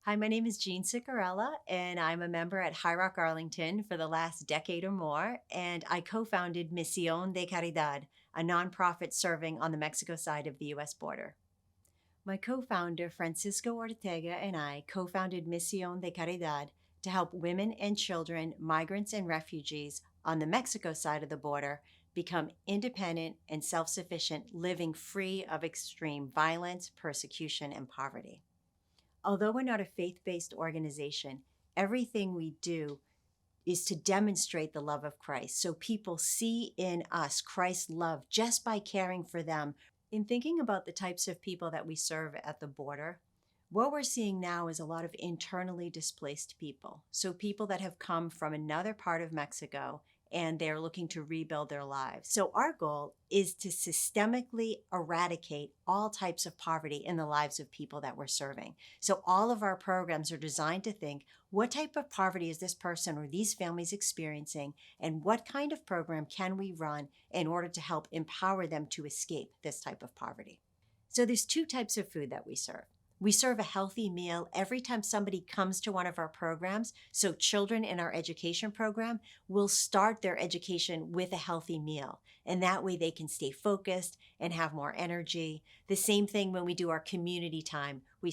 Hi, my name is Jean Sicurella, and I'm a member at Highrocker Arlington for the last decade or more, and I co-founded Misión de Caridad, a nonprofit serving on the Mexico side of the U.S. border. My co-founder, Francisco Ortega, and I co-founded Misión de Caridad to help women and children, migrants and refugees on the Mexico side of the border become independent and self-sufficient, living free of extreme violence, persecution, and poverty. Although we're not a faith-based organization, everything we do is to demonstrate the love of Christ. So people see in us Christ's love just by caring for them. In thinking about the types of people that we serve at the border, what we're seeing now is a lot of internally displaced people. So people that have come from another part of Mexico and they're looking to rebuild their lives. So our goal is to systemically eradicate all types of poverty in the lives of people that we're serving. So all of our programs are designed to think, what type of poverty is this person or these families experiencing, and what kind of program can we run in order to help empower them to escape this type of poverty? So there's two types of food that we serve. We serve a healthy meal every time somebody comes to one of our programs. So children in our education program will start their education with a healthy meal. And that way they can stay focused and have more energy. The same thing when we do our community time, we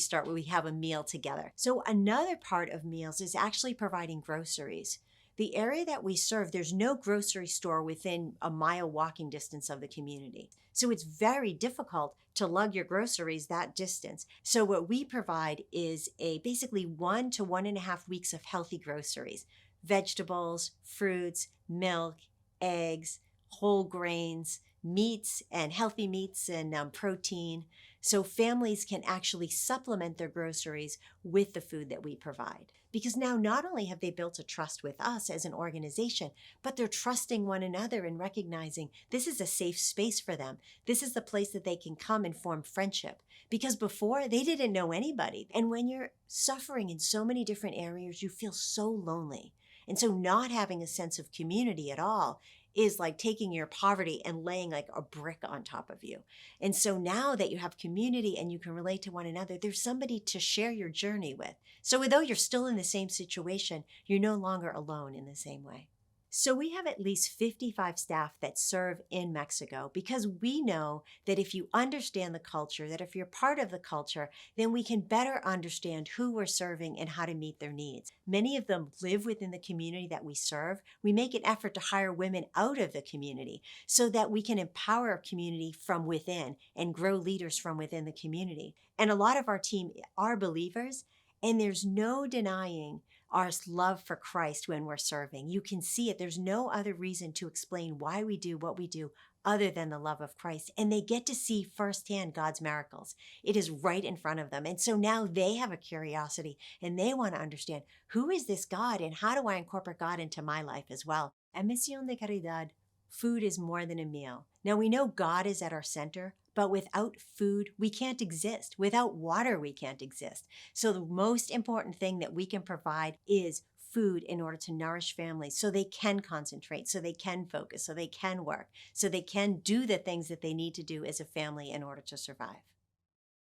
have a meal together. So another part of meals is actually providing groceries. The area that we serve, there's no grocery store within a mile walking distance of the community. So it's very difficult to lug your groceries that distance. So what we provide is basically 1 to 1.5 weeks of healthy groceries, vegetables, fruits, milk, eggs, whole grains, meats and healthy meats and protein. So families can actually supplement their groceries with the food that we provide. Because now not only have they built a trust with us as an organization, but they're trusting one another and recognizing this is a safe space for them. This is the place that they can come and form friendship. Because before, they didn't know anybody. And when you're suffering in so many different areas, you feel so lonely. And so not having a sense of community at all is like taking your poverty and laying like a brick on top of you. And so now that you have community and you can relate to one another, there's somebody to share your journey with. So although you're still in the same situation, you're no longer alone in the same way. So we have at least 55 staff that serve in Mexico because we know that if you understand the culture, that if you're part of the culture, then we can better understand who we're serving and how to meet their needs. Many of them live within the community that we serve. We make an effort to hire women out of the community so that we can empower our community from within and grow leaders from within the community. And a lot of our team are believers, and there's no denying our love for Christ when we're serving. You can see it. There's no other reason to explain why we do what we do other than the love of Christ. And they get to see firsthand God's miracles. It is right in front of them. And so now they have a curiosity and they want to understand, who is this God and how do I incorporate God into my life as well? At Misión de Caridad, food is more than a meal. Now we know God is at our center, but without food, we can't exist. Without water, we can't exist. So the most important thing that we can provide is food in order to nourish families so they can concentrate, so they can focus, so they can work, so they can do the things that they need to do as a family in order to survive.